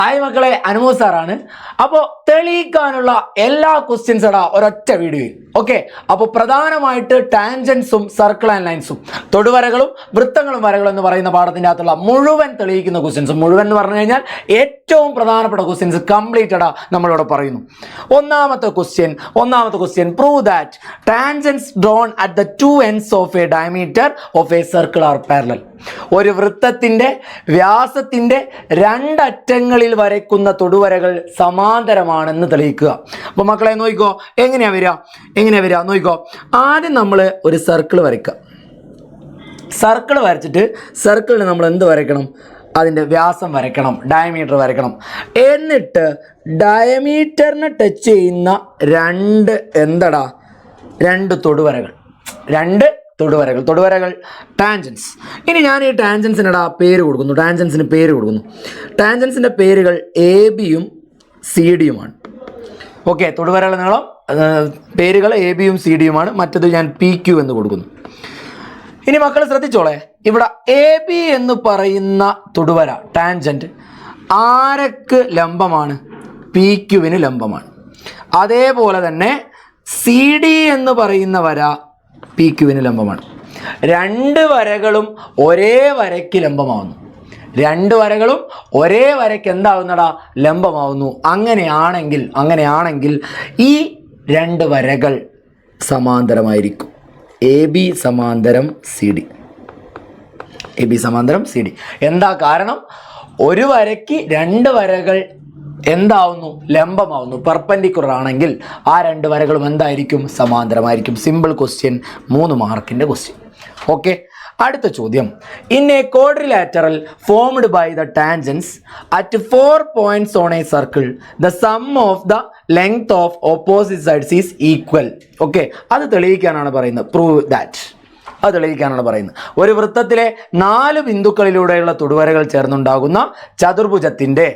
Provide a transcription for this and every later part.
Hi മക്കളെ, അനുമോദ് സാറാണ്. അപ്പോൾ തെളിയിക്കാനുള്ള എല്ലാ ക്വസ്റ്റ്യൻസ് ഒരൊറ്റ വീഡിയോയിൽ. ഓക്കെ, അപ്പോൾ പ്രധാനമായിട്ട് ടാൻജൻസും സർക്കിൾ ആൻഡ് ലൈൻസും തൊടുവരകളും വൃത്തങ്ങളും വരകളും എന്ന് പറയുന്ന പാഠത്തിൻ്റെ അകത്തുള്ള മുഴുവൻ തെളിയിക്കുന്ന ക്വസ്റ്റ്യൻസ്, മുഴുവൻ എന്ന് പറഞ്ഞു കഴിഞ്ഞാൽ ഏറ്റവും പ്രധാനപ്പെട്ട ക്വസ്റ്റ്യൻസ് കംപ്ലീറ്റഡ് നമ്മളിവിടെ പറയുന്നു. ഒന്നാമത്തെ question prove that tangents drone at the two ends of A diameter of a circle are parallel. ഒരു വൃത്തത്തിന്റെ വ്യാസത്തിന്റെ രണ്ടറ്റങ്ങളിൽ വരയ്ക്കുന്ന തൊടുവരകൾ സമാന്തരമാണെന്ന് തെളിയിക്കുക. അപ്പൊ മക്കളെ നോക്കിക്കോ, എങ്ങനെയാ വരിക നോക്കിക്കോ. ആദ്യം നമ്മൾ ഒരു സർക്കിൾ വരയ്ക്കുക. സർക്കിൾ വരച്ചിട്ട് സർക്കിളിന് നമ്മൾ എന്ത് വരയ്ക്കണം? അതിൻ്റെ വ്യാസം വരയ്ക്കണം, ഡയമീറ്റർ വരയ്ക്കണം. എന്നിട്ട് ഡയമീറ്ററിനെ ടച്ച് ചെയ്യുന്ന രണ്ട് തൊടുവരകൾ ടാൻജൻസ്. ഇനി ഞാൻ ഈ ടാൻജൻസിന് പേര് കൊടുക്കുന്നു. ടാൻജൻസിൻ്റെ പേരുകൾ എ ബിയും സി ഡിയുമാണ്. ഓക്കെ, തൊടുവരകളുടെ നീളം പേരുകൾ എ ബിയും സി ഡിയുമാണ്. മറ്റത് ഞാൻ പി ക്യു എന്ന് കൊടുക്കുന്നു. ഇനി മക്കൾ ശ്രദ്ധിച്ചോളെ, ഇവിടെ എ ബി എന്ന് പറയുന്ന തൊടുവര ടാൻജൻറ്റ് ആരക്ക് ലംബമാണ്? പി ക്യുവിന് ലംബമാണ്. അതേപോലെ തന്നെ സി ഡി എന്ന് പറയുന്ന വര പി ക്യുവിന് ലംബമാണ്. രണ്ട് വരകളും ഒരേ വരയ്ക്ക് ലംബമാവുന്നു. ലംബമാവുന്നു. അങ്ങനെയാണെങ്കിൽ ഈ രണ്ട് വരകൾ സമാന്തരമായിരിക്കും. എ ബി സമാന്തരം സി ഡി. എന്താ കാരണം? ഒരു വരയ്ക്ക് രണ്ട് വരകൾ എന്താവുന്നു? ലംബമാവുന്നു. പെർപെൻഡിക്കുലർ ആണെങ്കിൽ ആ രണ്ട് വരകളും എന്തായിരിക്കും? സമാന്തരമായിരിക്കും. സിമ്പിൾ ക്വസ്റ്റ്യൻ, 3 മാർക്കിൻ്റെ ക്വസ്റ്റ്യൻ. ഓക്കെ, അടുത്ത ചോദ്യം. In a quadrilateral formed by the tangents at 4 points on a circle the sum of the length of opposite sides is equal. Okay, അത് തെളിയിക്കാനാണ് പറയുന്നത്. Prove that. അത് തെളിയിക്കാനാണ് പറയുന്നത്. ഒരു വൃത്തത്തിലെ 4 ബിന്ദുക്കളിലൂടെയുള്ള തൊടുവരകൾ ചേർന്നുണ്ടാകുന്ന ചതുർഭുജത്തിൻ്റെ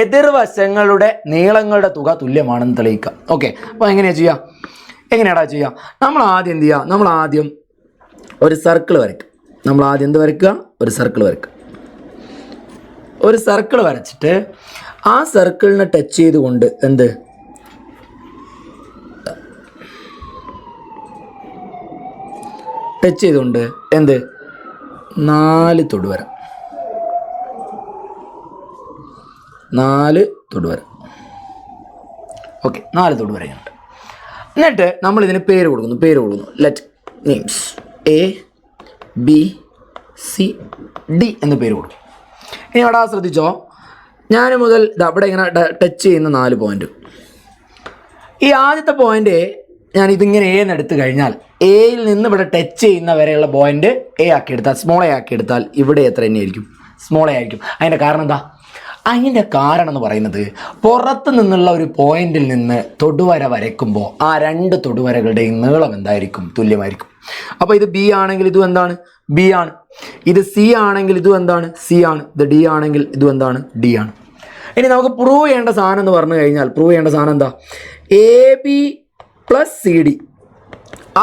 എതിർവശങ്ങളുടെ നീളങ്ങളുടെ തുക തുല്യമാണെന്ന് തെളിയിക്കാം. ഓക്കെ, അപ്പോൾ എങ്ങനെയാ ചെയ്യുക? നമ്മൾ ആദ്യം എന്ത് ചെയ്യുക? നമ്മൾ ആദ്യം ഒരു സർക്കിൾ വരയ്ക്കും. ഒരു സർക്കിൾ വരച്ചിട്ട് ആ സർക്കിളിനെ ടച്ച് ചെയ്തുകൊണ്ട് ടച്ച് ചെയ്തുകൊണ്ട് 4 തൊടുവര. 4 തൊടുവര. ഓക്കെ, 4 തൊടുവരയുണ്ട്. എന്നിട്ട് നമ്മൾ ഇതിന് പേര് കൊടുക്കുന്നു. Let names A B C D എന്ന് പേര് കൊടുക്കും. ഇനി അവിടെ ശ്രദ്ധിച്ചോ, ഞാൻ മുതൽ അവിടെ ഇങ്ങനെ ടച്ച് ചെയ്യുന്ന 4 പോയിന്റ്. ഈ ആദ്യത്തെ പോയിന്റ് ഞാൻ ഇതിങ്ങനെ എ എന്ന് എടുത്തു കഴിഞ്ഞാൽ എയിൽ നിന്ന് ഇവിടെ ടച്ച് ചെയ്യുന്ന വരെയുള്ള പോയിന്റ് സ്മോൾ എ ആക്കി എടുത്താൽ ഇവിടെ എത്ര തന്നെയായിരിക്കും? സ്മോൾ എ ആയിരിക്കും. അതിൻ്റെ കാരണം എന്താ? അതിൻ്റെ കാരണം എന്ന് പറയുന്നത് പുറത്ത് നിന്നുള്ള ഒരു പോയിന്റിൽ നിന്ന് തൊടുവര വരയ്ക്കുമ്പോൾ ആ 2 തൊടുവരകളുടെയും നീളം എന്തായിരിക്കും? തുല്യമായിരിക്കും. അപ്പോൾ ഇത് ബി ആണെങ്കിൽ ഇതും എന്താണ്? ബി ആണ്. ഇത് സി ആണെങ്കിൽ ഇതും എന്താണ്? സി ആണ്. ഇത് ഡി ആണെങ്കിൽ ഇതും എന്താണ്? ഡി ആണ്. ഇനി നമുക്ക് പ്രൂവ് ചെയ്യേണ്ട സാധനം എന്ന് പറഞ്ഞു കഴിഞ്ഞാൽ എന്താ? A B plus C D,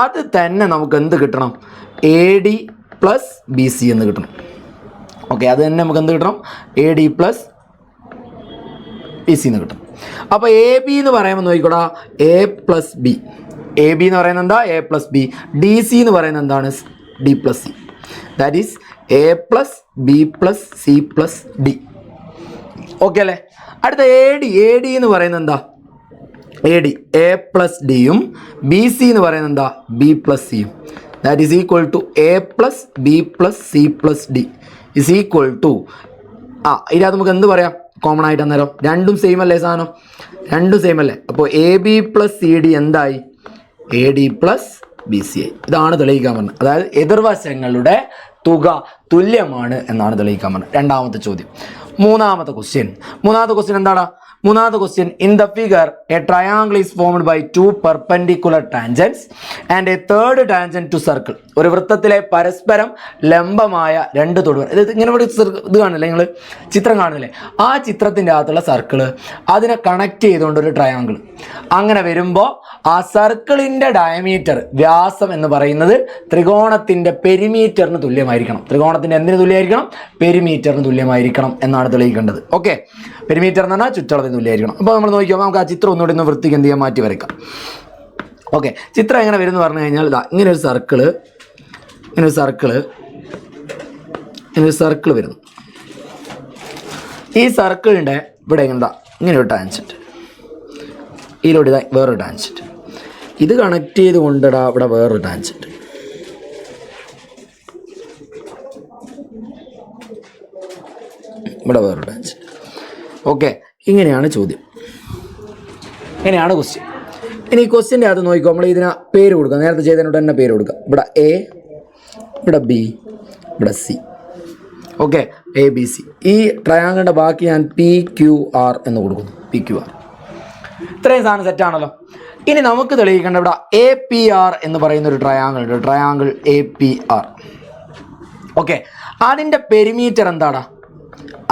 അത് തന്നെ നമുക്ക് എന്ത് കിട്ടണം? A D plus B C എന്ന് കിട്ടണം. ഓക്കെ, അത് തന്നെ നമുക്ക് എന്ത് കിട്ടണം? A D plus B C എന്ന് കിട്ടും. അപ്പോൾ എ ബി എന്ന് പറയുമ്പോൾ നോക്കിക്കോടാ, A plus B. A B എന്ന് പറയുന്നത് എന്താ? A plus B. D C എന്ന് പറയുന്നത് എന്താണ്? D plus C. That is A plus B plus C plus D. Okay അല്ലേ? അടുത്ത എ ഡി എന്ന് പറയുന്നത് എന്താ? എ ഡി എ പ്ലസ് ഡിയും ബി സി എന്ന് പറയുന്നത് എന്താ? ബി പ്ലസ് സിയും. That is equal to A plus B plus C plus D is equal to ഇതിനകത്ത് നമുക്ക് എന്ത് പറയാം? കോമൺ ആയിട്ട് അന്നേരം രണ്ടും സെയിം അല്ലേ? സാധനം രണ്ടും സെയിം അല്ലേ? അപ്പോൾ A B plus C D എന്തായി? A D plus B C ആയി. ഇതാണ് തെളിയിക്കാൻ പറഞ്ഞത്. അതായത് എതിർവശങ്ങളുടെ തുക തുല്യമാണ് എന്നാണ് തെളിയിക്കാൻ പറഞ്ഞത്. രണ്ടാമത്തെ ചോദ്യം. മൂന്നാമത്തെ ക്വസ്റ്റ്യൻ എന്താണ്? മൂന്നാമത്തെ question. In the figure a triangle is formed by 2 perpendicular tangents and a third tangent to circle. ഒരു വൃത്തത്തിലെ പരസ്പരം ലംബമായ 2 തൊടുവര. ഇത് ഇങ്ങനെ ഇവിടെ ഇത് കാണില്ലേ? നിങ്ങൾ ചിത്രം കാണില്ലേ? ആ ചിത്രത്തിൻ്റെ അകത്തുള്ള സർക്കിള് അതിനെ കണക്ട് ചെയ്തുകൊണ്ട് ഒരു ട്രയാങ്കിൾ. അങ്ങനെ വരുമ്പോൾ ആ സർക്കിളിൻ്റെ ഡയമീറ്റർ, വ്യാസം എന്ന് പറയുന്നത് ത്രികോണത്തിൻ്റെ പെരിമീറ്ററിന് തുല്യമായിരിക്കണം. ത്രികോണത്തിൻ്റെ എന്തിന് തുല്യമായിരിക്കണം? പെരിമീറ്ററിന് തുല്യമായിരിക്കണം എന്നാണ് എന്നാണ് തെളിയിക്കേണ്ടത്. ഓക്കെ, പെരിമീറ്റർ എന്ന് പറഞ്ഞാൽ ചുറ്റളവിന് തുല്യമായിരിക്കണം. അപ്പോൾ നമ്മൾ നോക്കിയാൽ നമുക്ക് ആ ചിത്രം ഒന്നുകൂടി ഒന്ന് വൃത്തിക്ക് എന്ത് ചെയ്യാൻ മാറ്റി വരയ്ക്കാം. ഓക്കെ, ചിത്രം എങ്ങനെ വരും എന്ന് പറഞ്ഞു കഴിഞ്ഞാൽ ഇതാ ഇങ്ങനെ ഒരു സർക്കിള് വരുന്നു. ഈ സർക്കിളിൻ്റെ ഇവിടെ ഇങ്ങനെ ഒരു ടാൻജൻറ്റ്, ഇതിലൂടെ ഇതാ വേറൊരു ടാൻജൻറ്റ്, ഇത് കണക്ട് ചെയ്ത് കൊണ്ടിടാ ഇവിടെ വേറൊരു ടാൻജൻറ്റ്, ഇവിടെ വേറൊരു ടാൻജൻറ്റ്. ഓക്കെ, ഇങ്ങനെയാണ് ചോദ്യം, ഇങ്ങനെയാണ് ക്വസ്റ്റ്യൻ. ഇനി ഈ ക്വസ്റ്റ്യൻ്റെ അത് നോക്കിക്കോ, നമ്മൾ ഇതിന് പേര് കൊടുക്കുക, നേരത്തെ ചെയ്തതിനോട് തന്നെ പേര് കൊടുക്കുക. ഇവിടെ എ, ഇവിടെ ബി, ഇവിടെ C. Okay, A B C. ഈ ട്രയാങ്കിളിൻ്റെ ബാക്കി ഞാൻ പി ക്യു ആർ എന്ന് കൊടുക്കുന്നു, പി ക്യു ആർ. ഇത്രയും സാധനം സെറ്റാണല്ലോ. ഇനി നമുക്ക് തെളിയിക്കേണ്ട ഇവിടെ എ പി ആർ എന്ന് പറയുന്ന ഒരു ട്രയാങ്കിൾ ഉണ്ട്, triangle A P R. Okay, അതിൻ്റെ പെരിമീറ്റർ എന്താടാ?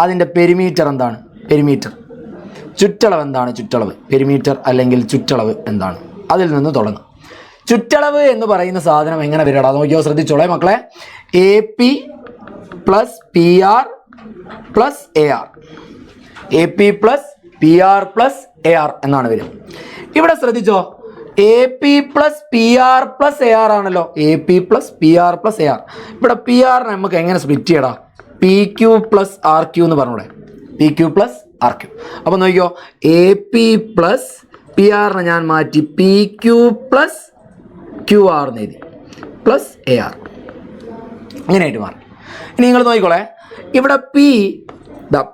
അതിൻ്റെ പെരിമീറ്റർ എന്താണ്? പെരിമീറ്റർ ചുറ്റളവ് എന്താണ്? ചുറ്റളവ് പെരിമീറ്റർ അല്ലെങ്കിൽ ചുറ്റളവ് എന്താണ്? അതിൽ നിന്ന് തുടങ്ങും. ചുറ്റളവ് എന്ന് പറയുന്ന സാധനം എങ്ങനെ വരികടാ? നോക്കിയോ, ശ്രദ്ധിച്ചോളെ മക്കളെ. A P plus P R plus A R, A P plus P R plus A R എന്നാണ് വരിക. ഇവിടെ ശ്രദ്ധിച്ചോ, A P plus P R plus A R ആണല്ലോ, A P plus P R plus A R. ഇവിടെ P ആറിനെ നമുക്ക് എങ്ങനെ split ചെയ്യടാ? P Q plus R Q എന്ന് പറഞ്ഞൂടെ, P Q plus R Q. അപ്പോൾ നോക്കിയോ, എ പി പ്ലസ് പി ആറിനെ ഞാൻ മാറ്റി P Q plus Q R എന്ന് എഴുതി, പ്ലസ് എ ആർ, അങ്ങനെയായിട്ട് മാറി. ഇനി നിങ്ങൾ നോക്കിക്കോളെ, ഇവിടെ പി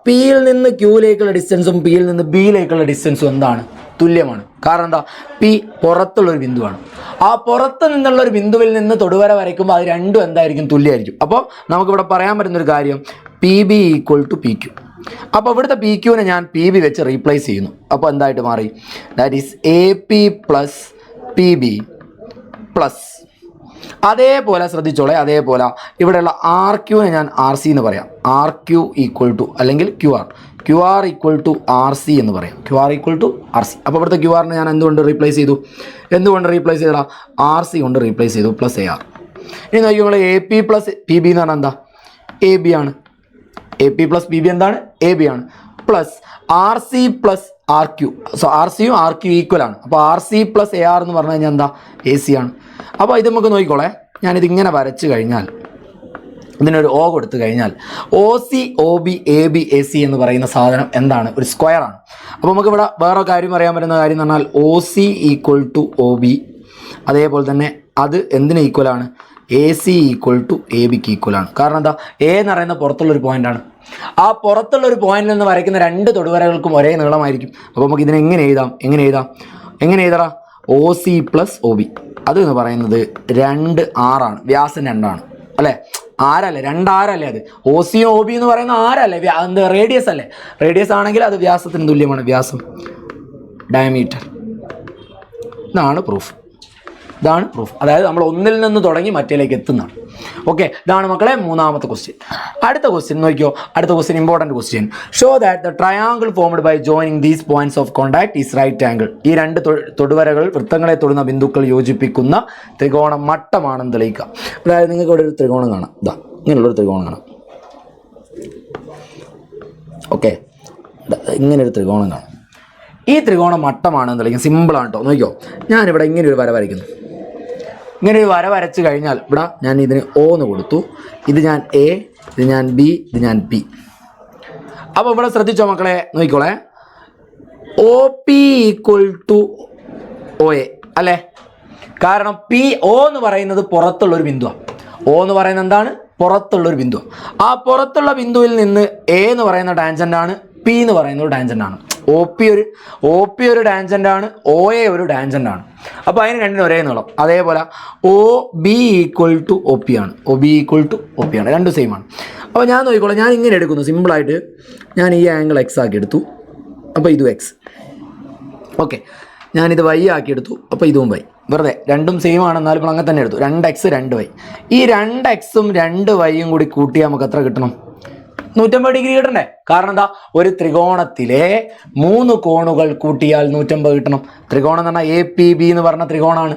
പിയിൽ നിന്ന് ക്യൂയിലേക്കുള്ള ഡിസ്റ്റൻസും പിയിൽ നിന്ന് ബിയിലേക്കുള്ള ഡിസ്റ്റൻസും എന്താണ്? തുല്യമാണ്. കാരണം എന്താ? പി പുറത്തുള്ളൊരു ബിന്ദുവാണ്. ആ പുറത്ത് നിന്നുള്ള ഒരു ബിന്ദുവിൽ നിന്ന് തൊടുവര വരയ്ക്കുമ്പോൾ അത് രണ്ടും എന്തായിരിക്കും? തുല്യമായിരിക്കും. അപ്പോൾ നമുക്കിവിടെ പറയാൻ പറ്റുന്നൊരു കാര്യം P B equal to P Q. അപ്പോൾ ഇവിടുത്തെ പി ക്യൂവിനെ ഞാൻ പി ബി വെച്ച് റീപ്ലേസ് ചെയ്യുന്നു. അപ്പോൾ എന്തായിട്ട് മാറി? That is A P plus P B plus, അതേപോലെ ശ്രദ്ധിച്ചോളെ, അതേപോലെ ഇവിടെയുള്ള ആർ ക്യൂവിനെ ഞാൻ ആർ സി എന്ന് പറയാം. ആർ ക്യൂ ഈക്വൽ ടു അല്ലെങ്കിൽ Q R, Q R equal to R C എന്ന് പറയാം. Q R equal to R C. അപ്പോൾ ഇവിടുത്തെ ക്യു ആറിനെ ഞാൻ എന്തുകൊണ്ട് റീപ്ലേസ് ചെയ്തു? ചെയ്താൽ ആർ സി കൊണ്ട് റീപ്ലേസ് ചെയ്തു, പ്ലസ് എ ആർ. ഇനി നോക്കി നിങ്ങൾ, A P plus P B എന്ന് പറഞ്ഞാൽ എന്താ? എ ബി ആണ്. A P plus P B എന്താണ്? എ ബി ആണ്. Plus R C plus R Q. So R സിയും ആർ ക്യൂ ഈക്വൽ ആണ്. അപ്പോൾ R C plus A R എന്ന് പറഞ്ഞു കഴിഞ്ഞാൽ എന്താ? എ സി ആണ്. അപ്പോൾ ഇത് നമുക്ക് നോക്കിക്കോളെ, ഞാനിതിങ്ങനെ വരച്ച് കഴിഞ്ഞാൽ, ഇതിനൊരു ഓ കൊടുത്തു കഴിഞ്ഞാൽ O C O B A B A C എന്ന് പറയുന്ന സാധനം എന്താണ്? ഒരു സ്ക്വയർ ആണ്. അപ്പോൾ നമുക്കിവിടെ വേറെ കാര്യം അറിയാൻ പറ്റുന്ന കാര്യം എന്ന് പറഞ്ഞാൽ O C equal to O B, അതേപോലെ തന്നെ അത് എന്തിന് ഈക്വലാണ്? A C equal to A ബിക്ക് ഈക്വലാണ്. കാരണം എന്താ? എ എന്ന് പറയുന്ന പുറത്തുള്ളൊരു പോയിൻ്റാണ്. ആ പുറത്തുള്ളൊരു പോയിന്റിൽ നിന്ന് വരയ്ക്കുന്ന രണ്ട് തൊടുവരകൾക്കും ഒരേ നീളമായിരിക്കും. അപ്പോൾ നമുക്ക് ഇതിനെ എങ്ങനെ എഴുതാം? O C plus O B, അത് എന്ന് പറയുന്നത് 2 ആറാണ്, വ്യാസം 2 ആണ് അല്ലേ? ആരല്ലേ? 2 ആരല്ലേ? അത് ഒ സി ഒ ബി എന്ന് പറയുന്ന ആരല്ലേ? എന്ത് റേഡിയസ് അല്ലേ? റേഡിയസ് ആണെങ്കിൽ അത് വ്യാസത്തിന് തുല്യമാണ്. വ്യാസം ഡയമീറ്റർ. ഇതാണ് പ്രൂഫ്. അതായത് നമ്മൾ ഒന്നിൽ നിന്ന് തുടങ്ങി മറ്റേലേക്ക് എത്തുന്നതാണ്. ഓക്കെ, ഇതാണ് മക്കളെ മൂന്നാമത്തെ ക്വസ്റ്റ്യൻ. അടുത്ത ക്വസ്റ്റ്യൻ നോക്കിയോ. അടുത്ത question important question. Show that the triangle formed by joining these points of contact is right angle. ഈ രണ്ട് തൊടുവരകൾ വൃത്തങ്ങളെ തൊടുന്ന ബിന്ദുക്കൾ യോജിപ്പിക്കുന്ന ത്രികോണം മട്ടമാണെന്ന് തെളിയിക്കുക. അതായത് നിങ്ങൾക്ക് ഇവിടെ ഒരു ത്രികോണം കാണാം, ഇതാ ഇങ്ങനെയുള്ളൊരു ത്രികോണം കാണാം. ഓക്കെ, ഇങ്ങനൊരു ത്രികോണം കാണാം. ഈ ത്രികോണം മട്ടമാണെന്ന് തെളിയിക്കും. സിമ്പിളാണ് കേട്ടോ. നോക്കിയോ, ഞാനിവിടെ ഇങ്ങനെയൊരു വര വരയ്ക്കുന്നു. ഇങ്ങനെ ഒരു വര വരച്ച് കഴിഞ്ഞാൽ ഇവിടെ ഞാൻ ഇതിന് ഒ എന്ന് കൊടുത്തു. ഇത് ഞാൻ എ, ഇത് ഞാൻ ബി, ഇത് ഞാൻ പി. അപ്പോൾ ഇവിടെ ശ്രദ്ധിച്ചോ മക്കളെ, നോക്കിക്കോളെ, O P equal to O A അല്ലേ? കാരണം പി ഒ എന്ന് പറയുന്നത് പുറത്തുള്ളൊരു ബിന്ദുവാണ്. ഒ എന്ന് പറയുന്നത് എന്താണ്? പുറത്തുള്ളൊരു ബിന്ദുവാണ്. ആ പുറത്തുള്ള ബിന്ദുവിൽ നിന്ന് എ എന്ന് പറയുന്ന ടാൻജൻ്റ് ആണ്, പി എന്ന് പറയുന്ന ഒരു ടാൻജൻ്റ് ആണ്. ഒ പി ഒരു ടാൻജൻ്റ് ആണ്, ഒ എ ഒരു ടാൻജൻ്റ് ആണ്. അപ്പോൾ അതിന് രണ്ടിനും ഒരേ നീളം. അതേപോലെ O B equal to O P ആണ്, രണ്ടും സെയിം ആണ്. അപ്പോൾ ഞാൻ നോക്കിക്കോളാം, ഞാൻ ഇങ്ങനെ എടുക്കുന്നു. സിമ്പിളായിട്ട് ഞാൻ ഈ ആംഗിൾ എക്സ് ആക്കി എടുത്തു, അപ്പോൾ ഇതും എക്സ്. ഓക്കെ, ഞാനിത് വൈ ആക്കി എടുത്തു, അപ്പോൾ ഇതും വൈ. വെറുതെ രണ്ടും സെയിം ആണെന്നാലും ഇപ്പോൾ അങ്ങനെ തന്നെ എടുത്തു. 2x 2y. ഈ 2xും 2yയും കൂടി കൂട്ടിയാൽ നമുക്ക് എത്ര കിട്ടണം? 150 ഡിഗ്രി കിട്ടണ്ടേ? കാരണം എന്താ? ഒരു ത്രികോണത്തിലെ 3 കോണുകൾ കൂട്ടിയാൽ 150 കിട്ടണം. ത്രികോണം എന്ന് പറഞ്ഞാൽ എ പി ബി എന്ന് പറഞ്ഞ ത്രികോണമാണ്.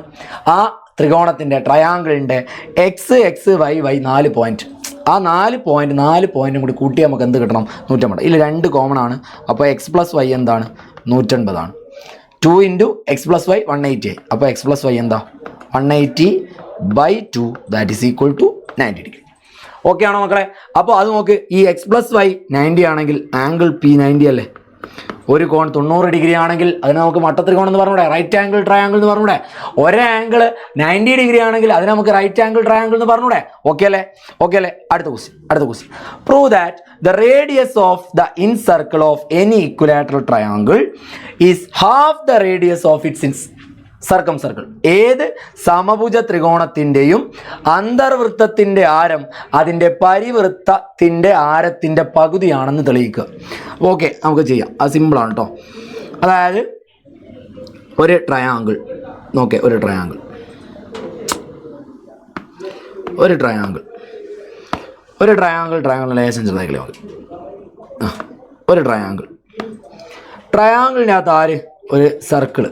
ആ ത്രികോണത്തിൻ്റെ ട്രയാങ്കിളിൻ്റെ എക്സ് വൈ 4 പോയിന്റ്. ആ 4 പോയിൻറ്റും കൂടി കൂട്ടി നമുക്ക് എന്ത് കിട്ടണം? 150. ഇതിൽ 2 കോമൺ ആണ്. അപ്പോൾ എക്സ് പ്ലസ് വൈ എന്താണ്? 180 ആണ്. 2 ഇൻറ്റു എക്സ് പ്ലസ് വൈ 180 ആയി. അപ്പോൾ എക്സ് പ്ലസ് വൈ എന്താ? 180/2 that is equal to 90 degree. Okay ആണോ മക്കളെ? അപ്പോൾ അത് നോക്ക്, ഈ എക്സ് പ്ലസ് വൈ 90 ആണെങ്കിൽ ആംഗിൾ പി 90 അല്ലേ? ഒരു കോൺ 90 ഡിഗ്രി ആണെങ്കിൽ അതിന് നമുക്ക് മട്ടത്രികോണം എന്ന് പറഞ്ഞൂടെ? റൈറ്റ് ആംഗിൾ ട്രയാംഗിൾ എന്ന് പറഞ്ഞൂടെ? ഒരേ ആംഗിൾ 90 ഡിഗ്രി ആണെങ്കിൽ അതിന് നമുക്ക് റൈറ്റ് ആംഗിൾ ട്രയാംഗിൾ എന്ന് പറഞ്ഞൂടെ? ഓക്കെ അല്ലേ? അടുത്ത question. Prove that the radius of the incircle of any equilateral triangle is half the radius of its circumcircle. ഏത് സമഭുജ ത്രികോണത്തിൻ്റെയും അന്തർവൃത്തത്തിൻ്റെ ആരം അതിൻ്റെ പരിവൃത്തത്തിൻ്റെ ആരത്തിൻ്റെ പകുതിയാണെന്ന് തെളിയിക്കുക. ഓക്കെ, നമുക്ക് ചെയ്യാം. അത് സിമ്പിളാണ് കേട്ടോ. അതായത് ഒരു ട്രയാങ്കിൾ നോക്കേ, ഒരു ട്രയാങ്കിൾ ലേശം ചെറുതായില്ലേ മതി. ഒരു ട്രയാങ്കിളിൻ്റെ അകത്ത് ആര്? ഒരു സർക്കിള്.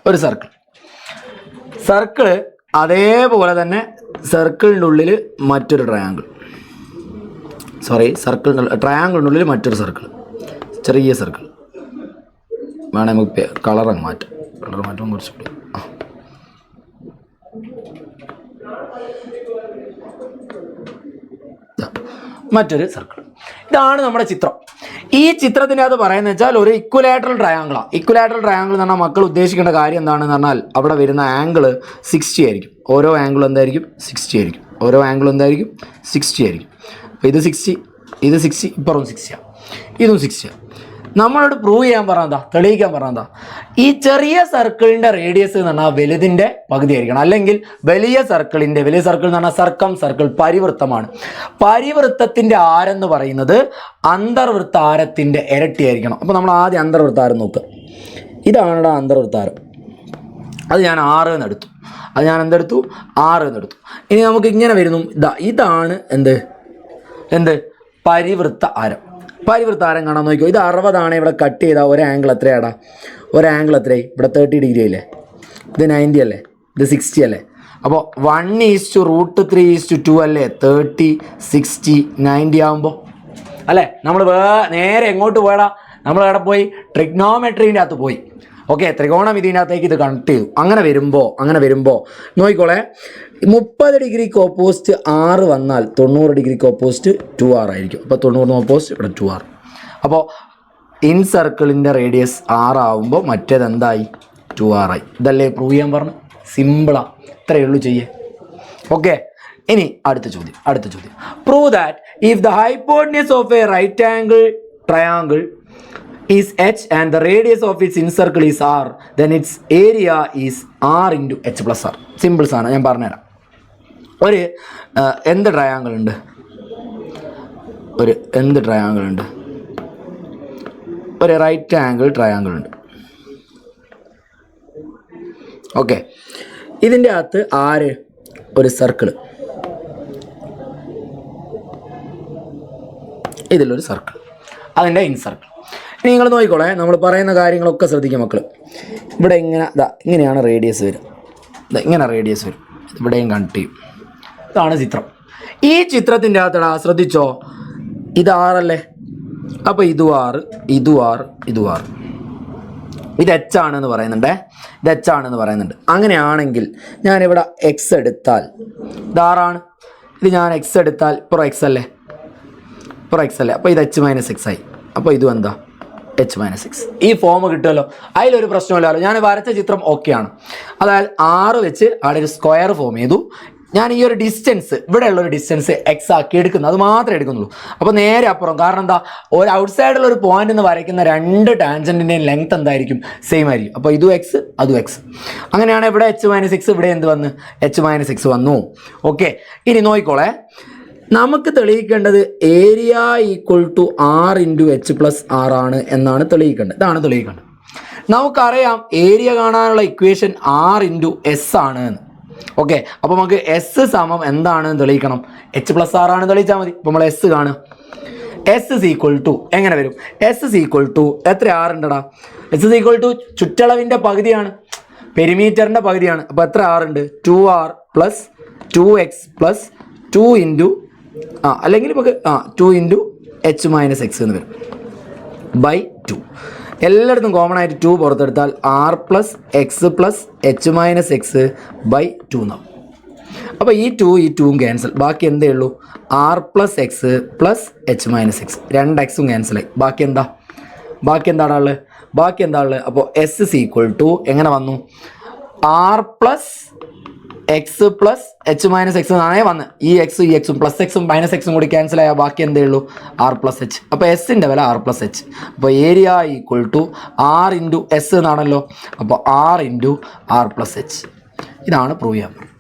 ഒരു സർക്കിള് അതേപോലെ തന്നെ സർക്കിളിൻ്റെ ഉള്ളിൽ മറ്റൊരു ട്രയാങ്കിളിൻ്റെ ഉള്ളിൽ മറ്റൊരു സർക്കിൾ, ചെറിയ സർക്കിൾ. വേണേൽ നമുക്ക് കളർ മാറ്റാൻ കുറച്ചുകൂടി. മറ്റൊരു സർക്കിൾ. ഇതാണ് നമ്മുടെ ചിത്രം. ഈ ചിത്രത്തിൻ്റെ അത് പറയുന്നത് വെച്ചാൽ ഒരു ഇക്വലാറ്ററൽ ട്രയാങ്കിളാണ്. ഇക്വലാറ്ററൽ ട്രയാങ്കിൾ എന്ന് പറഞ്ഞാൽ മക്കൾ ഉദ്ദേശിക്കേണ്ട കാര്യം എന്താണെന്ന് പറഞ്ഞാൽ അവിടെ വരുന്ന ആംഗിൾ 60 ആയിരിക്കും. ഓരോ ആംഗിളും എന്തായിരിക്കും? 60 ആയിരിക്കും. അപ്പോൾ ഇത് 60, ഇപ്പുറം 60 ആണ്, ഇതും 60 ആണ്. നമ്മളോട് പ്രൂവ് ചെയ്യാൻ പറഞ്ഞതാ, തെളിയിക്കാൻ പറഞ്ഞതാ, ഈ ചെറിയ സർക്കിളിൻ്റെ റേഡിയസ് എന്ന് പറഞ്ഞാൽ വലുതിൻ്റെ പകുതി ആയിരിക്കണം. അല്ലെങ്കിൽ വലിയ സർക്കിൾ എന്ന് പറഞ്ഞാൽ സർക്കം സർക്കിൾ, പരിവൃത്തമാണ്. പരിവൃത്തത്തിൻ്റെ ആരം എന്ന് പറയുന്നത് അന്തർവൃത്ത ആരത്തിൻ്റെ ഇരട്ടിയായിരിക്കണം. അപ്പോൾ നമ്മൾ ആദ്യം അന്തർവൃത്താരം നോക്കുക. ഇതാണ് അന്തർവൃത്താരം. അത് ഞാൻ 6 എന്ന് എടുത്തു. ഇനി നമുക്ക് ഇങ്ങനെ വരുന്നു. ഇതാണ് എന്ത് പരിവൃത്ത ആരം. പരിവൃത്താരം കാണാൻ നോക്കിയോ. ഇത് 60 ആണ്. ഇവിടെ കട്ട് ചെയ്താൽ ഒരു ആംഗിൾ എത്രയാടാ? എത്രയായി? ഇവിടെ 30 ഡിഗ്രി അല്ലേ? ഇത് 90 അല്ലേ? ഇത് 60 അല്ലേ? അപ്പോൾ 1:√3:2 അല്ലേ? 30, 60, 90 ആകുമ്പോൾ അല്ലേ? നമ്മൾ നേരെ എങ്ങോട്ട് പോയടാ? നമ്മൾ അവിടെ പോയി ട്രിഗ്നോമെട്രീൻ്റെ അകത്ത് പോയി. ഓക്കെ, ത്രികോണമിതിൻ്റെ അകത്തേക്ക് ഇത് കണക്ട് ചെയ്തു. അങ്ങനെ വരുമ്പോൾ നോക്കിക്കോളെ, 30 ഡിഗ്രിക്ക് ഓപ്പോസിറ്റ് 6 വന്നാൽ 90 ഡിഗ്രിക്ക് ഓപ്പോസിറ്റ് 2r ആയിരിക്കും. അപ്പോൾ 90 ഓപ്പോസിറ്റ് ഇവിടെ 2r. അപ്പോൾ ഇൻ സർക്കിളിൻ്റെ റേഡിയസ് 6 ആവുമ്പോൾ മറ്റേത് എന്തായി? 2r ആയി. ഇതല്ലേ പ്രൂവ് ചെയ്യാൻ പറഞ്ഞു? സിമ്പിളാണ്, ഇത്രയേ ഉള്ളൂ ചെയ്യേ. ഓക്കെ, ഇനി അടുത്ത ചോദ്യം. Prove that if the hypotenuse of a right angle triangle is h and the radius of its incircle is r, then its area is r into h plus r. Symbols ആണ്, ഞാൻ പറഞ്ഞുതരാം. ഒരു എന്ത് triangle ഉണ്ട്? ഒരു right angle triangle ഉണ്ട്. Okay, ഇതിൻ്റെ അകത്ത് ആര്? ഒരു സർക്കിള്. ഇതിലൊരു സർക്കിൾ, അതിൻ്റെ ഇൻ സർക്കിൾ. നിങ്ങൾ നോക്കിക്കോളെ, നമ്മൾ പറയുന്ന കാര്യങ്ങളൊക്കെ ശ്രദ്ധിക്കുക മക്കൾ. ഇവിടെ ഇങ്ങനെയാണ് റേഡിയസ് വരും. ഇങ്ങനെ റേഡിയസ് വരും, ഇവിടെയും കണക്ട് ചെയ്യും. ഇതാണ് ചിത്രം. ഈ ചിത്രത്തിൻ്റെ അകത്തടാ ശ്രദ്ധിച്ചോ, ഇത് 6 അല്ലേ? അപ്പോൾ ഇതും 6. ഇത് h ആണെന്ന് പറയുന്നുണ്ട്. അങ്ങനെയാണെങ്കിൽ ഞാനിവിടെ എക്സ് എടുത്താൽ ഇത് 6 ആണ്. ഇത് ഞാൻ എക്സ് എടുത്താൽ ഇപ്പുറം എക്സ് അല്ലേ? അപ്പോൾ ഇത് h - x ആയി. അപ്പോൾ ഇതും എന്താ? h - x. ഈ ഫോം കിട്ടുമല്ലോ, അതിലൊരു പ്രശ്നമില്ലല്ലോ. ഞാൻ വരച്ച ചിത്രം ഓക്കെയാണ്. അതായത് 6 വെച്ച് അവിടെ ഒരു സ്ക്വയർ ഫോം ചെയ്തു. ഞാൻ ഈ ഒരു ഡിസ്റ്റൻസ്, ഇവിടെയുള്ളൊരു ഡിസ്റ്റൻസ് എക്സ് ആക്കി എടുക്കുന്നു, അത് മാത്രമേ എടുക്കുന്നുള്ളൂ. അപ്പോൾ നേരെ അപ്പുറം, കാരണം എന്താ, ഒരു ഔട്ട് സൈഡിലുള്ള ഒരു പോയിന്റ് എന്ന് വരയ്ക്കുന്ന 2 ടാൻജൻറ്റിൻ്റെയും ലെങ്ത് എന്തായിരിക്കും? സെയിം ആയിരിക്കും. അപ്പോൾ ഇതും എക്സ്, അതും എക്സ്. അങ്ങനെയാണ് ഇവിടെ h - x, ഇവിടെ എന്ത് വന്ന്? h - x വന്നു. ഓക്കെ, ഇനി നോക്കിക്കോളെ, നമുക്ക് തെളിയിക്കേണ്ടത് area equal to r into h plus r ആണ് എന്നാണ് തെളിയിക്കേണ്ടത്. ഇതാണ് തെളിയിക്കേണ്ടത്. നമുക്കറിയാം ഏരിയ കാണാനുള്ള ഇക്വേഷൻ r ഇൻറ്റു എസ് ആണ് എന്ന്. ഓക്കെ, അപ്പോൾ നമുക്ക് എസ് സമം എന്താണെന്ന് തെളിയിക്കണം? h പ്ലസ് r ആണ് തെളിയിച്ചാൽ മതി. അപ്പോൾ നമ്മൾ എസ് കാണുക. എസ് ഇസ് ഈക്വൽ ടു എങ്ങനെ വരും? എസ് ഇസ് ഈക്വൽ ടു എത്ര ആർ ഉണ്ടടാ? എസ് ഇസ് ഈക്വൽ ടു ചുറ്റളവിൻ്റെ പകുതിയാണ്, പെരിമീറ്ററിൻ്റെ പകുതിയാണ്. അപ്പോൾ എത്ര ആർ ഉണ്ട്? 2r plus 2x plus 2 into അല്ലെങ്കിൽ നമുക്ക് 2 ഇൻറ്റു h മൈനസ് എക്സ് എന്ന് വരും ബൈ 2. എല്ലായിടത്തും കോമൺ ആയിട്ട് 2 പുറത്തെടുത്താൽ r plus X plus h minus X by 2 എന്നാവും. അപ്പോൾ ഈ 2ഉം ക്യാൻസൽ, ബാക്കി എന്തേ ഉള്ളൂ? r plus X plus h minus X, 2x ക്യാൻസലായി. ബാക്കി എന്താണ് ഉള്ളത്? അപ്പോൾ എസ് ഇസ് ഈക്വൽ ടു എങ്ങനെ വന്നു? r plus X plus h minus X എന്നാണേ വന്ന്. ഈ എക്സും പ്ലസ് എക്സും മൈനസ് എക്സും കൂടി ക്യാൻസൽ ആയാൽ ബാക്കി എന്തേ ഉള്ളൂ? r plus H. അപ്പോൾ എസിൻ്റെ വില r പ്ലസ് എച്ച്. അപ്പോൾ area equal to r into S എന്നാണല്ലോ. അപ്പോൾ r into r plus H. ഇതാണ് പ്രൂവ് ചെയ്യാൻ പറ്റും.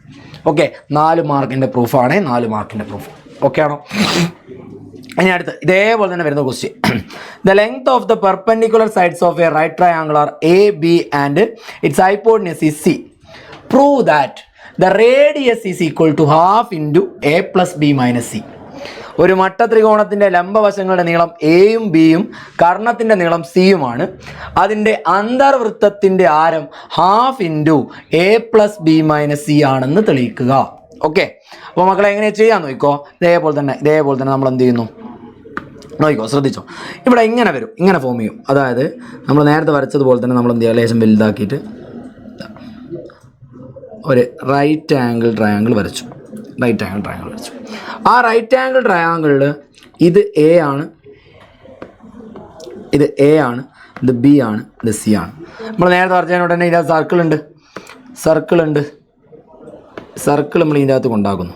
ഓക്കെ, 4 മാർക്കിൻ്റെ പ്രൂഫാണ്. 4 മാർക്കിൻ്റെ പ്രൂഫ്. ഓക്കെ ആണോ? ഇനി അടുത്ത് ഇതേപോലെ തന്നെ വരുന്ന question. The length of the perpendicular sides of a right triangle are A B and its hypotenuse is C. Prove that the radius is equal to half into A plus B minus C. ഒരു മട്ടത്രികോണത്തിൻ്റെ ലംബവശങ്ങളുടെ നീളം എയും ബിയും കർണത്തിൻ്റെ നീളം സിയുമാണ്. അതിൻ്റെ അന്തർവൃത്തത്തിൻ്റെ ആരം half into A plus B minus C ആണെന്ന് തെളിയിക്കുക. ഓക്കെ, അപ്പോൾ മക്കളെ എങ്ങനെ ചെയ്യാൻ നോക്കിക്കോ. ഇതേപോലെ തന്നെ നമ്മൾ എന്ത് ചെയ്യുന്നു നോക്കിക്കോ, ശ്രദ്ധിച്ചോ. ഇവിടെ ഇങ്ങനെ വരും, ഇങ്ങനെ ഫോം ചെയ്യും. അതായത് നമ്മൾ നേരത്തെ വരച്ചതുപോലെ തന്നെ നമ്മൾ എന്ത് ചെയ്യുക, ലേശം വലുതാക്കിയിട്ട് ഒരു റൈറ്റ് ആംഗിൾ ട്രയാങ്കിൾ വരച്ചു. ആ റൈറ്റ് ആംഗിൾ ട്രയാങ്കിളിൽ ഇത് എ ആണ്, ഇത് ബി ആണ്, ഇത് സി ആണ്. നമ്മൾ നേരത്തെ വരച്ചതിനോട് തന്നെ ഇതിനകത്ത് സർക്കിൾ നമ്മൾ ഇതിൻ്റെ അകത്ത് കൊണ്ടാക്കുന്നു.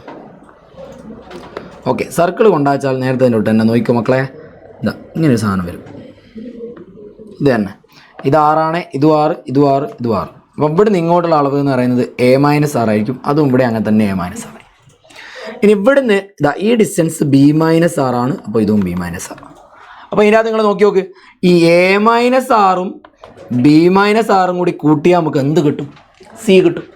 ഓക്കെ, സർക്കിൾ കൊണ്ടാച്ചാൽ നേരത്തെ അതിൻ്റെ തന്നെ നോക്കിക്കോ മക്കളെ, ഇതാ ഇങ്ങനൊരു സാധനം വരും. ഇത് തന്നെ, ഇത് ആറാണ്, ഇതും ആറ്. അപ്പം ഇവിടുന്ന് ഇങ്ങോട്ടുള്ള അളവ് എന്ന് പറയുന്നത് എ മൈനസ് ആർ ആയിരിക്കും. അതും ഇവിടെ അങ്ങനെ തന്നെ എ മൈനസ് ആർ. ഇനി ഇവിടുന്ന് ഇതാ ഈ ഡിസ്റ്റൻസ് ബി മൈനസ് ആർ ആണ്. അപ്പോൾ ഇതും ബി മൈനസ് ആർ. അപ്പോൾ ഇതിനകത്ത് നിങ്ങൾ നോക്ക്, ഈ എ മൈനസ് ആറും ബി മൈനസ് ആറും കൂടി കൂട്ടിയാൽ നമുക്ക് എന്ത് കിട്ടും? സി കിട്ടും.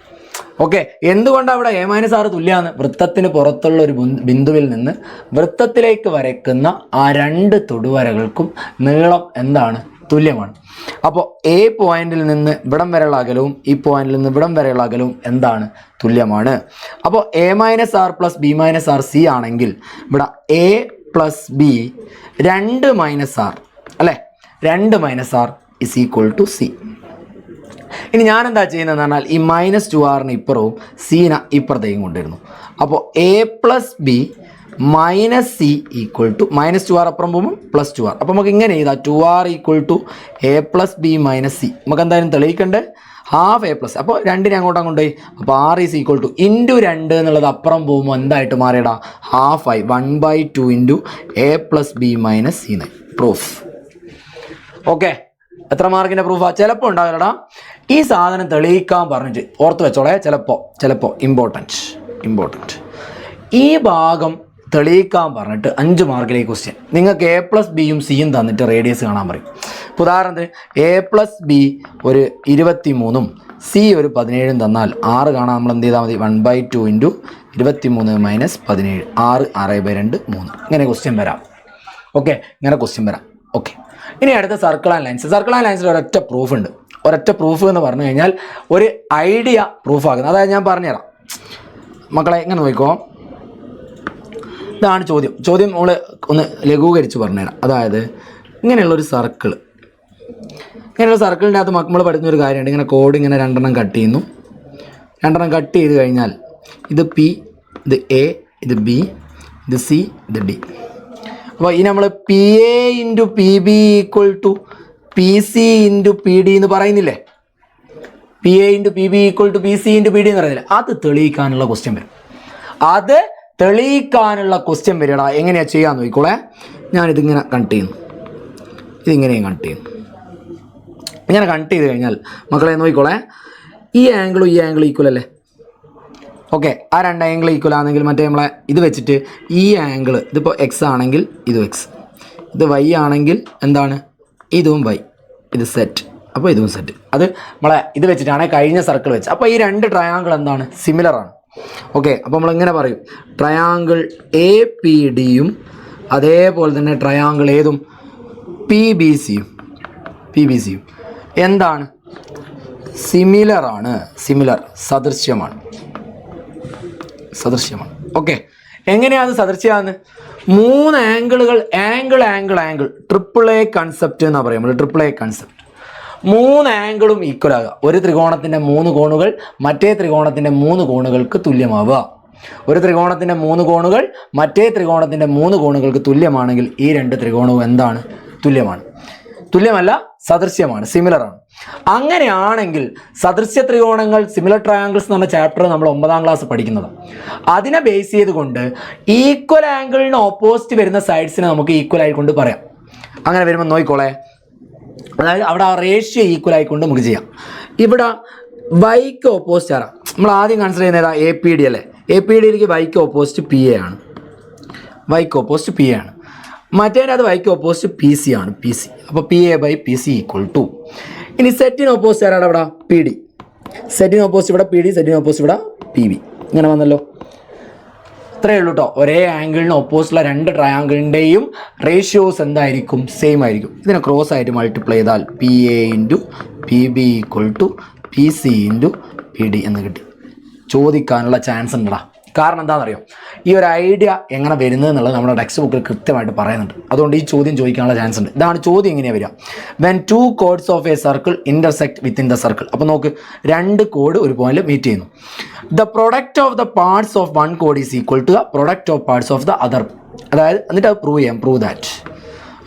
ഓക്കെ, എന്തുകൊണ്ടാണ് അവിടെ എ മൈനസ് ആറ് തുല്യമാണ്? വൃത്തത്തിന് പുറത്തുള്ള ഒരു ബിന്ദുവിൽ നിന്ന് വൃത്തത്തിലേക്ക് വരയ്ക്കുന്ന ആ 2 തൊടുവരകൾക്കും നീളം എന്താണ്? തുല്യമാണ്. അപ്പോൾ എ പോയിന്റിൽ നിന്ന് ഇവിടം വരെയുള്ള അകലവും ഈ പോയിന്റിൽ നിന്ന് ഇവിടം വരെയുള്ള അകലവും എന്താണ്? തുല്യമാണ്. അപ്പോൾ A minus R plus B minus R C ആണെങ്കിൽ ഇവിടെ A plus B 2 minus R അല്ലേ? 2 minus R is equal to C. ഇനി ഞാൻ എന്താ ചെയ്യുന്നതെന്ന് പറഞ്ഞാൽ ഈ -2r ഇപ്പുറവും സീനെ ഇപ്പുറത്തേക്കും കൊണ്ടുവരുന്നു. അപ്പോൾ A plus B minus C equal to -2r അപ്പുറം പോകുമ്പോൾ +2r. അപ്പോൾ നമുക്ക് ഇങ്ങനെ ചെയ്താൽ 2r equal to A plus B minus C. നമുക്ക് എന്തായാലും തെളിയിക്കണ്ടേ? Half A plus. അപ്പോൾ 2നെ അങ്ങോട്ട് കൊണ്ടുപോയി. അപ്പോൾ r is equal two into 2 എന്നുള്ളത് അപ്പുറം പോകുമ്പോൾ എന്തായിട്ട് മാറിയടാ? ഹാഫായി 1/2 into A plus B minus C. Proof. Okay, എത്ര മാർക്കിൻ്റെ പ്രൂഫാ? ചിലപ്പോൾ ഉണ്ടാവില്ലടാ ഈ സാധനം തെളിയിക്കാൻ പറഞ്ഞിട്ട് ഓർത്ത് വെച്ചോളെ. ചിലപ്പോൾ ഇമ്പോർട്ടൻറ്റ് ഈ ഭാഗം തെളിയിക്കാൻ പറഞ്ഞിട്ട് 5 മാർക്കിലെ ക്വസ്റ്റ്യൻ. നിങ്ങൾക്ക് എ പ്ലസ് ബിയും സിയും തന്നിട്ട് റേഡിയസ് കാണാൻ പറയും. ഉദാഹരണത്തിന് എ പ്ലസ് ബി ഒരു 23ഉം സി ഒരു 17ഉം തന്നാൽ 6 കാണാൻ നമ്മൾ എന്ത് ചെയ്താൽ മതി? 1/2 ഇൻറ്റു 23 മൈനസ് 17 6/2 3. ഇങ്ങനെ ക്വസ്റ്റ്യൻ വരാം. ഓക്കെ, ഓക്കെ, ഇനി അടുത്ത സർക്കിൾ ആൻഡ് ലൈൻസിൽ ഒരൊറ്റ പ്രൂഫ് എന്ന് പറഞ്ഞു കഴിഞ്ഞാൽ ഒരു ഐഡിയ പ്രൂഫാക്കുന്നത്. അതായത് ഞാൻ പറഞ്ഞുതരാം മക്കളെ, ഇങ്ങനെ നോക്കിക്കോ. ഇതാണ് ചോദ്യം നമ്മൾ ഒന്ന് ലഘൂകരിച്ച് പറഞ്ഞുതരാം. അതായത് ഇങ്ങനെയുള്ളൊരു സർക്കിളിൻ്റെ അകത്ത് നമ്മൾ പഠിക്കുന്ന ഒരു കാര്യമുണ്ട്. ഇങ്ങനെ കോഡ് ഇങ്ങനെ 2 കട്ട് ചെയ്യുന്നു. 2 കട്ട് ചെയ്ത് കഴിഞ്ഞാൽ ഇത് പി, ഇത് എ, ഇത് ബി, ഇത് സി, ഇത് ഡി. അപ്പോൾ ഈ നമ്മൾ P A into P B equal to P C into P D എന്ന് പറയുന്നില്ലേ? P A into P B equal to P C into P D എന്ന് പറയുന്നില്ല? അത് തെളിയിക്കാനുള്ള ക്വസ്റ്റ്യൻ വരും. എങ്ങനെയാണ് ചെയ്യാന്ന് നോക്കിക്കോളെ. ഞാനിതിങ്ങനെ കട്ട് ചെയ്യുന്നു, ഇതിങ്ങനെയും കട്ട് ചെയ്യുന്നു. ഇങ്ങനെ കട്ട് ചെയ്ത് കഴിഞ്ഞാൽ മക്കളെ നോക്കിക്കോളെ, ഈ ആംഗിളും ഈ ആംഗിൾ ഈക്വൽ അല്ലേ? ഓക്കെ, ആ 2 ആംഗിൾ ഈക്വൽ ആണെങ്കിൽ മറ്റേ നമ്മളെ ഇത് വെച്ചിട്ട് ഈ ആംഗിൾ, ഇതിപ്പോൾ എക്സ് ആണെങ്കിൽ ഇതും എക്സ്, ഇത് വൈ ആണെങ്കിൽ എന്താണ്? ഇതും വൈ, ഇത് സെറ്റ്. അപ്പോൾ ഇതും സെറ്റ്. അത് നമ്മളെ ഇത് വെച്ചിട്ടാണ് കഴിഞ്ഞ സർക്കിൾ വെച്ച്. അപ്പോൾ ഈ 2 ട്രയാങ്കിൾ എന്താണ്? സിമിലറാണ്. ഓക്കെ, അപ്പോൾ നമ്മളിങ്ങനെ പറയും ട്രയാങ്കിൾ എ പി ഡിയും അതേപോലെ തന്നെ ട്രയാങ്കിൾ ഏതും പി ബി സിയും എന്താണ്? സിമിലർ ആണ്. സിമിലർ സദൃശ്യമാണ്. ഓക്കെ, എങ്ങനെയാണ് സദൃശ്യമാകുന്നത്? 3 ആംഗിളുകൾ ആംഗിൾ ട്രിപ്പിൾ എ കൺസെപ്റ്റ് എന്നാ പറയുമ്പോൾ ട്രിപ്പിൾ എ കൺസെപ്റ്റ്. 3 ആംഗിളും ഈക്വൽ ആകുക. ഒരു ത്രികോണത്തിൻ്റെ 3 കോണുകൾ മറ്റേ ത്രികോണത്തിൻ്റെ 3 കോണുകൾക്ക് തുല്യമാവുക. ഒരു ത്രികോണത്തിൻ്റെ 3 കോണുകൾ മറ്റേ ത്രികോണത്തിൻ്റെ 3 കോണുകൾക്ക് തുല്യമാണെങ്കിൽ ഈ 2 ത്രികോണവും എന്താണ്? തുല്യമല്ല, സദൃശ്യമാണ്, സിമിലർ ആണ്. അങ്ങനെയാണെങ്കിൽ സദൃശ്യ ത്രികോണങ്ങൾ, സിമിലർ ട്രയാങ്കിൾസ് എന്ന് പറഞ്ഞ ചാപ്റ്റർ നമ്മൾ 9ാം ക്ലാസ് പഠിക്കുന്നത്. അതിനെ ബേസ് ചെയ്തുകൊണ്ട് ഈക്വൽ ആംഗിളിന് ഓപ്പോസിറ്റ് വരുന്ന സൈഡ്സിനെ നമുക്ക് ഈക്വൽ ആയിക്കൊണ്ട് പറയാം. അങ്ങനെ വരുമ്പോൾ നോക്കിക്കോളെ, അതായത് അവിടെ ആ റേഷ്യോ ഈക്വൽ ആയിക്കൊണ്ട് നമുക്ക് ചെയ്യാം. ഇവിടെ വൈക്ക് ഓപ്പോസിറ്റ് ആരാ? നമ്മൾ ആദ്യം കൺസിഡർ ചെയ്യുന്ന ഏതാ? എ പി ഡി അല്ലേ? എ പി ഡിയിലേക്ക് വൈക്ക് ഓപ്പോസിറ്റ് പി എ ആണ്. മറ്റേതിൻ്റെ അത് വൈക്ക് ഓപ്പോസിറ്റ് പി സി ആണ്. അപ്പോൾ P A by P C equal to. ഇനി സെറ്റിന് ഓപ്പോസിറ്റ് ആരാണ്? ഇവിടെ പി ഡി. സെറ്റിന് ഓപ്പോസിറ്റ് ഇവിടെ പി ഡി, സെറ്റിന് ഓപ്പോസിറ്റ് ഇവിടെ പി ബി. ഇങ്ങനെ വന്നല്ലോ. ഇത്രയേ ഉള്ളൂ കേട്ടോ. ഒരേ ആംഗിളിന് ഓപ്പോസിറ്റുള്ള 2 ട്രയാങ്കിളിൻ്റെയും റേഷ്യോസ് എന്തായിരിക്കും? സെയിം ആയിരിക്കും. ഇതിനെ ക്രോസ് ആയിട്ട് മൾട്ടിപ്ലൈ ചെയ്താൽ P A into P B equal to P C into P D എന്ന് കിട്ടി. ചോദിക്കാനുള്ള ചാൻസ് ഉണ്ടടാ. കാരണം എന്താണെന്നറിയോ? ഈ ഒരു ഐഡിയ എങ്ങനെ വരുന്നത് എന്നുള്ളത് നമ്മുടെ ടെക്സ്റ്റ് ബുക്കിൽ കൃത്യമായിട്ട് പറയുന്നുണ്ട്. അതുകൊണ്ട് ഈ ചോദ്യം ചോദിക്കാനുള്ള ചാൻസ് ഉണ്ട്. ഇതാണ് ചോദ്യം. എങ്ങനെയാണ് വരിക? When 2 chords of a circle intersect within the circle. അപ്പോൾ നോക്ക്, 2 കോഡ് ഒരു പോയിന്റിൽ മീറ്റ് ചെയ്യുന്നു. The product of the parts of 1 കോഡ് is equal to the product of parts of the other. അതായത് എന്നിട്ട് അത് പ്രൂവ് ദാറ്റ്.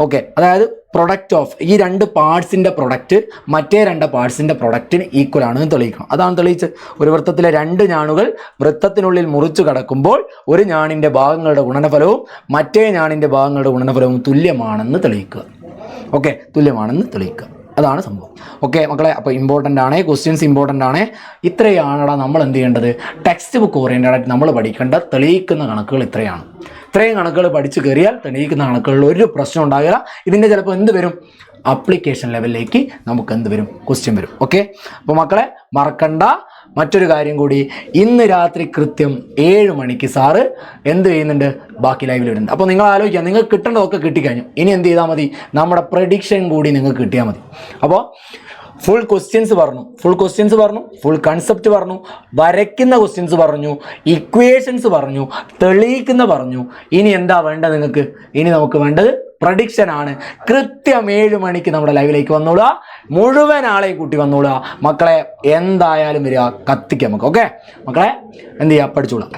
ഓക്കെ, അതായത് പ്രൊഡക്റ്റ് ഓഫ് ഈ 2 പാർട്സിൻ്റെ പ്രൊഡക്റ്റ് മറ്റേ 2 പാർട്സിൻ്റെ പ്രൊഡക്റ്റിന് ഈക്വൽ ആണെന്ന് തെളിയിക്കണം. അതാണ് തെളിയിച്ചത്. ഒരു വൃത്തത്തിലെ 2 ഞാണുകൾ വൃത്തത്തിനുള്ളിൽ മുറിച്ചു കടക്കുമ്പോൾ ഒരു ഞാണിൻ്റെ ഭാഗങ്ങളുടെ ഗുണനഫലവും മറ്റേ ഞാണിൻ്റെ ഭാഗങ്ങളുടെ ഗുണനഫലവും തുല്യമാണെന്ന് തെളിയിക്കുക. ഓക്കെ, തുല്യമാണെന്ന് തെളിയിക്കുക. അതാണ് സംഭവം. ഓക്കെ മക്കളെ, അപ്പോൾ ഇമ്പോർട്ടൻ്റ് ആണ്, ക്വസ്റ്റ്യൻസ് ഇമ്പോർട്ടൻ്റ് ആണ്. ഇത്രയാണടാ നമ്മൾ എന്ത് ചെയ്യേണ്ടത്? ടെക്സ്റ്റ് ബുക്ക് ഓറിയൻറ്റഡ് ആയിട്ട് നമ്മൾ പഠിക്കേണ്ട തെളിയിക്കുന്ന കണക്കുകൾ ഇത്രയാണ്. ഇത്രയും കണക്കുകൾ പഠിച്ചു കയറിയാൽ തെളിയിക്കുന്ന കണക്കുകളിൽ ഒരു പ്രശ്നം ഉണ്ടാകില്ല. ഇതിൻ്റെ ചിലപ്പോൾ എന്ത് വരും? അപ്ലിക്കേഷൻ ലെവലിലേക്ക് നമുക്ക് എന്ത് വരും? ക്വസ്റ്റ്യൻ വരും. ഓക്കെ, അപ്പോൾ മക്കളെ മറക്കണ്ട. മറ്റൊരു കാര്യം കൂടി, ഇന്ന് രാത്രി കൃത്യം 7 മണിക്ക് സാറ് എന്ത് ചെയ്യുന്നുണ്ട്? ബാക്കി ലൈവിൽ വരുന്നുണ്ട്. അപ്പോൾ നിങ്ങൾ ആലോചിക്കുക, നിങ്ങൾക്ക് കിട്ടേണ്ടതൊക്കെ കിട്ടിക്കഴിഞ്ഞു. ഇനി എന്ത് ചെയ്താൽ മതി? നമ്മുടെ പ്രഡിക്ഷൻ കൂടി നിങ്ങൾക്ക് കിട്ടിയാൽ മതി. അപ്പോൾ ഫുൾ ക്വസ്റ്റ്യൻസ് പറഞ്ഞു, ഫുൾ കൺസെപ്റ്റ് പറഞ്ഞു, വരയ്ക്കുന്ന ക്വസ്റ്റ്യൻസ് പറഞ്ഞു, ഇക്വേഷൻസ് പറഞ്ഞു, തെളിയിക്കുന്ന പറഞ്ഞു. ഇനി എന്താ വേണ്ടത് നിങ്ങൾക്ക്? ഇനി നമുക്ക് വേണ്ടത് പ്രഡിക്ഷൻ ആണ്. കൃത്യം 7 മണിക്ക് നമ്മുടെ ലൈവിലേക്ക് വന്നോളുക. മുഴുവൻ ആളെയും കൂട്ടി വന്നോളുക. മക്കളെ എന്തായാലും വരിക, കത്തിക്കാം നമുക്ക്. ഓക്കെ മക്കളെ, എന്ത് ചെയ്യുക? പഠിച്ചോളാം.